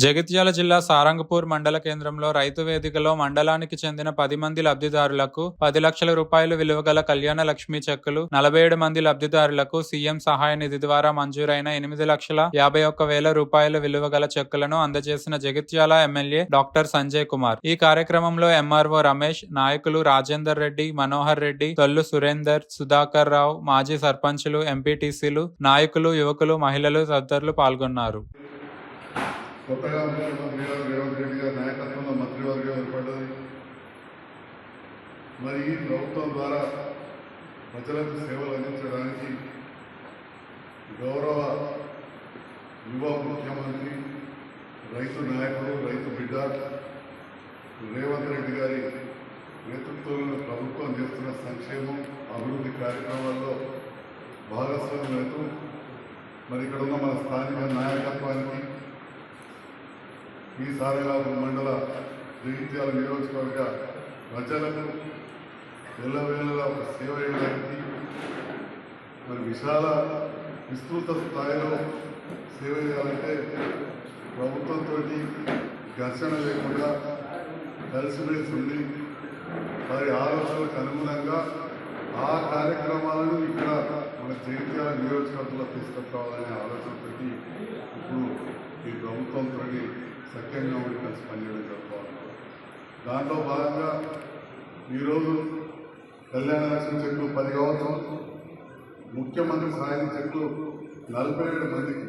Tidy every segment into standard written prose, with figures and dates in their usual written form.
జగిత్యాల జిల్లా సారంగపూర్ మండల కేంద్రంలో రైతు వేదికలో మండలానికి చెందిన 10 మంది లబ్ధిదారులకు 10 లక్షల రూపాయలు విలువగల కళ్యాణ లక్ష్మీ చెక్కులు, 47 మంది లబ్ధిదారులకు సీఎం సహాయ నిధి ద్వారా మంజూరైన 8,51,000 రూపాయల విలువగల చెక్కులను అందజేసిన జగిత్యాల ఎమ్మెల్యే డాక్టర్ సంజయ్ కుమార్. ఈ కార్యక్రమంలో ఎంఆర్ఓ రమేష్, నాయకులు రాజేందర్ రెడ్డి, మనోహర్ రెడ్డి, తొల్లు సురేందర్, సుధాకర్ రావు, మాజీ సర్పంచులు, ఎంపీటీసీలు, నాయకులు, యువకులు, మహిళలు తదితరులు పాల్గొన్నారు. కొత్తగా ముఖ్యమంత్రి గారు రేవంత్ రెడ్డి గారి నాయకత్వంలో మంత్రివర్గం ఏర్పడ్డది. మరి ఈ ప్రభుత్వం ద్వారా ప్రజలకు సేవలు అందించడానికి గౌరవ యువ ముఖ్యమంత్రి, రైతు నాయకుడు, రైతు బిడ్డ రేవంత్ రెడ్డి గారి నేతృత్వంలో ప్రభుత్వం చేస్తున్న సంక్షేమం, అభివృద్ధి కార్యక్రమాల్లో భాగస్వామ్యం. మరి ఇక్కడ ఉన్న మన స్థానిక నాయకత్వానికి, ఈ సారంగపూర్ మండల జగిత్యాల నియోజకవర్గ ప్రజలకు ఎల్లవేళలా ఒక సేవ చేయడానికి, మరి విస్తృత స్థాయిలో సేవ చేయాలంటే ప్రభుత్వంతో ఘర్షణ లేకుండా కలిసిమెలిసి ఉండి వారి ఆలోచనలకు అనుగుణంగా ఆ కార్యక్రమాలను ఇక్కడ మన జగిత్యాల నియోజకవర్గంలో తీసుకురావాలనే ఆలోచనతో ఇప్పుడు ఈ ప్రభుత్వంతో సఖ్యంగా ఉండి కలిసి పనిచేయడం జరుగుతుంది. దాంట్లో భాగంగా ఈరోజు కళ్యాణ లక్ష్మి చెట్లు 10 కావచ్చు, ముఖ్యమంత్రి సాయం చెట్లు 47 మందికి.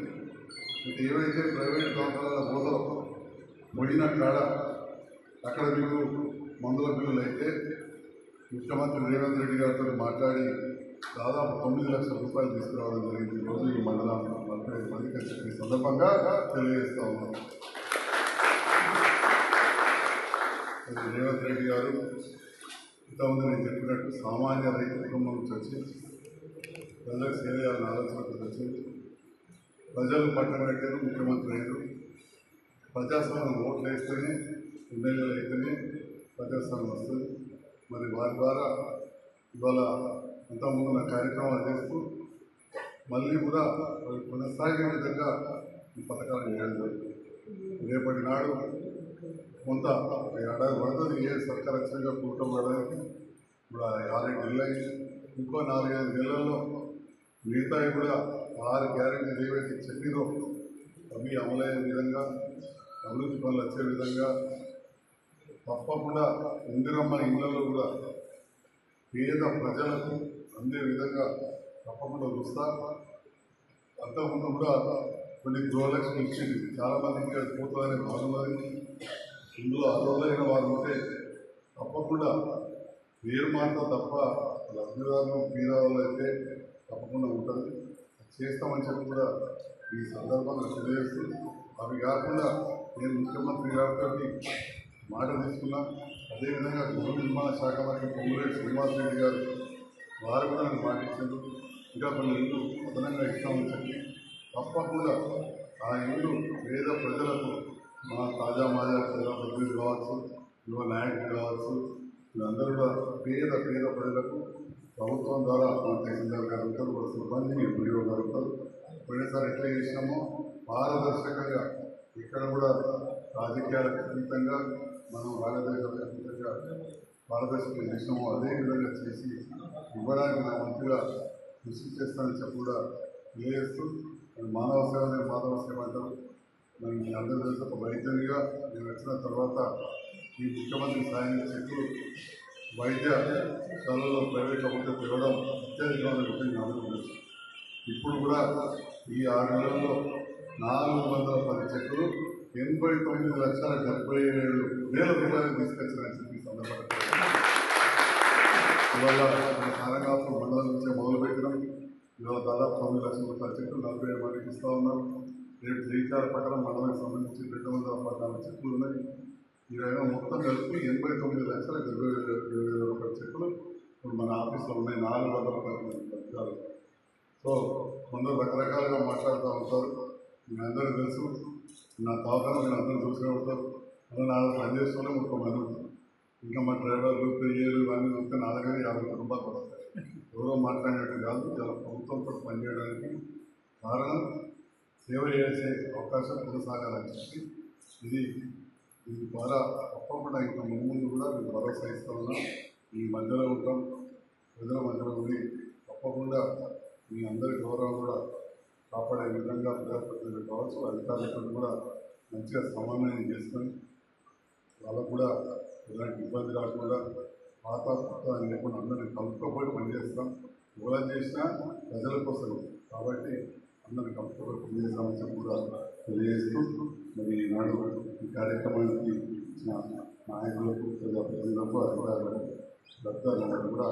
ఏవైతే ప్రైవేట్ దవాఖానాల పోతారో పోయిన కాడ అక్కడ మీకు మందుల బిల్లులు అయితే ముఖ్యమంత్రి రేవంత్ రెడ్డి గారితో మాట్లాడి దాదాపు 9 లక్షల రూపాయలు తీసుకురావడం జరిగింది. ఈరోజు ఈ మండలం 45 మందికి ఈ సందర్భంగా తెలియజేస్తా ఉన్నాం. రేవంత్ రెడ్డి గారు ఇంతకుముందు నేను చెప్పినట్టు సామాన్య రైతు కుటుంబం నుంచి వచ్చి ప్రజలకు సేవ చేయాలని ఆలోచనకు వచ్చి ప్రజలు పట్టణ పెట్టారు, ముఖ్యమంత్రి అయ్యారు. ప్రజాస్వామ్యం ఓట్లు వేస్తేనే, ఎమ్మెల్యేలు అయితేనే ప్రజాస్వామ్యం వస్తుంది. మరి వారి ద్వారా ఇవాళ అంతకుముందు నా కార్యక్రమాలు చేస్తూ మళ్ళీ కూడా కొనసాగే విధంగా ఈ పథకాలు చేయడం జరుగుతుంది. రేపటి నాడు కొంత ఏడాది పడుతుంది ఏ సర్కార్ అక్షరంగా కూర్చోబడడానికి. ఇప్పుడు 6 నెలలు అయింది. ఇంకో 4-5 నెలల్లో మిగతా కూడా 6 గ్యారెంటీలు ఏవైతే చెప్పిరో అవి అమలయ్యే విధంగా, అభివృద్ధి పనులు వచ్చే విధంగా తప్పకుండా ఇందిరమ్మ ఇళ్లలో కూడా పేద ప్రజలకు అందే విధంగా తప్పకుండా చూస్తా. అంతకుముందు కూడా కొన్ని గృహలక్ష్మి ఇచ్చింది, చాలామందికి అది పోతుందనే బాగున్నది. ఇందులో అర్హులైన వారు ఉంటే తప్పకుండా పేరు మాత్రం తప్ప లబ్ధిదారులు పేదవాళ్ళు అయితే తప్పకుండా ఉంటుంది, చేస్తామని చెప్పి కూడా ఈ సందర్భంగా తెలియజేస్తూ, అవి కాకుండా నేను ముఖ్యమంత్రి గారితో మాట తీసుకున్నా. అదేవిధంగా గృహ నిర్మాణ శాఖ మంత్రి పొంగులేటి శ్రీనివాసరెడ్డి గారు వారు కూడా నాకు మాట ఇచ్చారు. ఇంకా కొన్ని ఇల్లు అదనంగా ఇస్తామని చెప్పి తప్పకుండా ఆ ఇల్లు పేద ప్రజలకు, మన తాజా మాజా ప్రజలు కావచ్చు, యువ నాయకులు కావచ్చు, వీళ్ళందరూ కూడా పేద ప్రజలకు ప్రభుత్వం ద్వారా మన తహసీల్దార్ గారు ఉంటారు, కూడా సిబ్బంది వీడియో గారు ఉంటారు. పోయినసారి ఎట్లా చేసినామో పారదర్శకంగా ఇక్కడ కూడా రాజకీయాలకు అతీతంగా మనం రాజకీయాలకు అతీతంగా పారదర్శకంగా చేసినామో అదేవిధంగా చేసి ఇవ్వడానికి నా వంతుగా కృషి చేస్తానని చెప్పి కూడా తెలియజేస్తూ, మానవ సేవనే మాధవ సేవ అంటారు. మరి మీ అందరూ తెలిసి ఒక వైద్యునిగా నేను వచ్చిన తర్వాత ఈ ముఖ్యమంత్రి సాయం చెట్లు వైద్యశాలలో ప్రైవేట్ ఒకటి తిరగడం అత్యధికమైన విషయం అందరూ తెలుసు. ఇప్పుడు కూడా ఈ 6 నెలల్లో 410 చెట్లు 89,77,000 రూపాయలు తీసుకొచ్చిన చెప్పి సందర్భంగా ఇవాళ సారంగపూర్ మండలం నుంచే మొదలుపెట్టినాం. ఇవాళ దాదాపు 9 లక్షల రూపాయల చెట్లు 47 మందికి ఇస్తూ ఉన్నాం. రేపు జగిత్యాల పట్టణం మండలానికి సంబంధించి 214 చెట్లు ఉన్నాయి. ఈ విధంగా మొత్తం కలిపి 89,70,000 రూపాయల చెట్లు ఇప్పుడు మన ఆఫీస్లో ఉన్నాయి. 400 రూపాయలు. సో కొందరు రకరకాలుగా మాట్లాడుతూ ఉంటారు. మీ అందరూ తెలుసు, నా తోకను మీరు అందరూ చూసే ఉంటారు. అలా నా పనిచేస్తూనే ఒక మంది ఉంటారు. ఇంకా మా డ్రైవర్లు, పెయ్యలు ఇవన్నీ చూస్తే నా దగ్గర 50 కుటుంబాలు పడతాయి. ఎవరో మాట్లాడినట్టు కాదు, చాలా ప్రభుత్వంతో పనిచేయడానికి కారణం సేవ చేసే అవకాశం కొనసాగాలని చెప్పి దీని ద్వారా తప్పకుండా ఇంకా ముందు కూడా మేము భరోసా ఇస్తా ఉన్నాం. మీ మధ్యలో ఉంటాం, ప్రజల మధ్యలో ఉండి తప్పకుండా మీ అందరి గౌరవం కూడా కాపాడే విధంగా ప్రజాప్రతినిధులు కావచ్చు, అధికారులతో కూడా మంచిగా సమన్వయం చేసుకొని వాళ్ళకు కూడా ఎలాంటి ఇబ్బంది రాకుండా పాత కొత్త అని లేకుండా అందరినీ కలుపుకోబోయి పనిచేస్తాం. ఎవరు చేసినా ప్రజల కోసం కాబట్టి అందరినీ కలుపుకోబోయి పనిచేస్తామని చెప్పి కూడా తెలియజేస్తూ మరి ఈనాడు ఈ కార్యక్రమానికి ఇచ్చిన నాయకులకు, ప్రజాప్రతినిధులకు, అధికారులకు, దత్తాలకు కూడా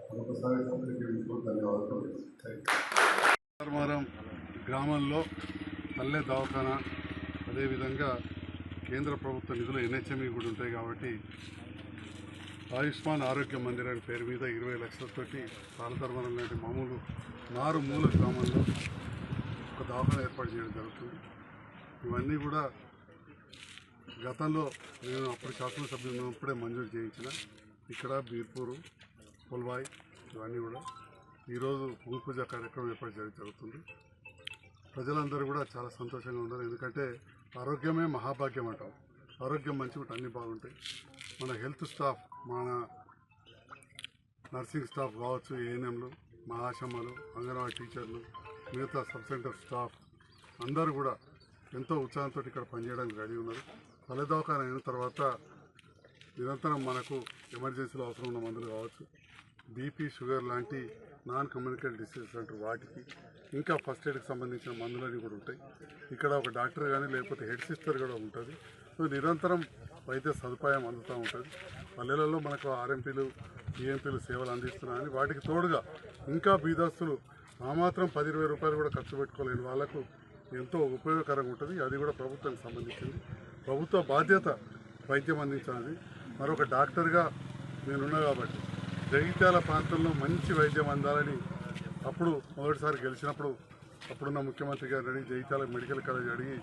మరొకసారి పత్రికలకు ధన్యవాదాలు. ధర్మారం గ్రామంలో పల్లె దవాఖానా, అదేవిధంగా కేంద్ర ప్రభుత్వ నిధులు NHME కూడా ఉంటాయి కాబట్టి ఆయుష్మాన్ ఆరోగ్య మందిర్ అనే పేరు మీద 20 లక్షలతోటి పాలధర్మరం లాంటి మామూలు మారుమూల గ్రామంలో ఒక దవాఖానా ఏర్పాటు చేయడం జరుగుతుంది. ఇవన్నీ కూడా గతంలో నేను అప్పుడు శాసనసభ్యులు ఉన్నప్పుడే మంజూరు చేయించిన ఇక్కడ బీర్పూరు, పొల్వాయి ఇవన్నీ కూడా ఈరోజు భూమి పూజ కార్యక్రమం ఏర్పాటు చేయడం జరుగుతుంది. ప్రజలందరూ కూడా చాలా సంతోషంగా ఉన్నారు. ఎందుకంటే ఆరోగ్యమే మహాభాగ్యం అంటాం. ఆరోగ్యం మంచి ఉంటే అన్నీ బాగుంటాయి. మన హెల్త్ స్టాఫ్, మన నర్సింగ్ స్టాఫ్ కావచ్చు, ANMలు, మా ఆశమ్మలు, అంగన్వాడీ టీచర్లు, మిగతా సబ్ సెంటర్ స్టాఫ్ అందరూ కూడా ఎంతో ఉత్సాహంతో ఇక్కడ పనిచేయడానికి రెడీ ఉన్నారు. పల్లె దవాఖానా అయిన తర్వాత నిరంతరం మనకు ఎమర్జెన్సీలో అవసరం ఉన్న మందులు కావచ్చు, BP, షుగర్ లాంటి నాన్ కమ్యూనికేబుల్ డిసీజెస్ అంటారు వాటికి, ఇంకా ఫస్ట్ ఎయిడ్కి సంబంధించిన మందులన్నీ కూడా ఉంటాయి. ఇక్కడ ఒక డాక్టర్ కానీ లేకపోతే హెడ్ సిస్టర్ కూడా ఉంటుంది. సో నిరంతరం వైద్య సదుపాయం అందుతూ ఉంటుంది. పల్లెలలో మనకు RMPలు, EMPలు సేవలు అందిస్తున్నాయని వాటికి తోడుగా ఇంకా బీదస్తులు ఆ మాత్రం 10-20 రూపాయలు కూడా ఖర్చు పెట్టుకోలేని వాళ్ళకు ఎంతో ఉపయోగకరంగా ఉంటుంది. అది కూడా ప్రభుత్వానికి సంబంధించింది. ప్రభుత్వ బాధ్యత వైద్యం అందించాలి. మరొక డాక్టర్గా నేనున్నా కాబట్టి జగిత్యాల ప్రాంతంలో మంచి వైద్యం అందాలని అప్పుడు మొదటిసారి గెలిచినప్పుడు అప్పుడున్న ముఖ్యమంత్రి గారిని అడిగి జగిత్యాల మెడికల్ కాలేజ్ అడిగి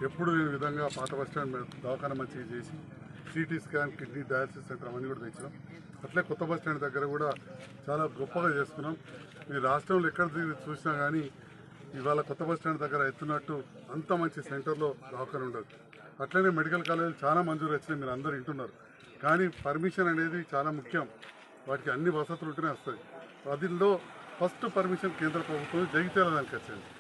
ఎప్పుడు ఈ విధంగా పాత బస్టాండ్ దవాఖానా మంచిగా చేసి CT scan, kidney dialysis centre అవన్నీ కూడా తెచ్చినాం. అట్లే కొత్త బస్టాండ్ దగ్గర కూడా చాలా గొప్పగా చేసుకున్నాం. ఈ రాష్ట్రంలో ఎక్కడ చూసినా కానీ ఇవాళ కొత్త బస్టాండ్ దగ్గర ఎత్తున్నట్టు అంత మంచి సెంటర్లో దవాఖానా ఉండదు. అట్లనే మెడికల్ కాలేజీలు చాలా మంజూరు వచ్చినాయి, మీరు అందరూ వింటున్నారు. కానీ పర్మిషన్ అనేది చాలా ముఖ్యం. వాటికి అన్ని వసతులు ఉంటేనే వస్తుంది. వాటిల్లో ఫస్ట్ పర్మిషన్ కేంద్ర ప్రభుత్వం జగిత్యాల దానికి వచ్చింది.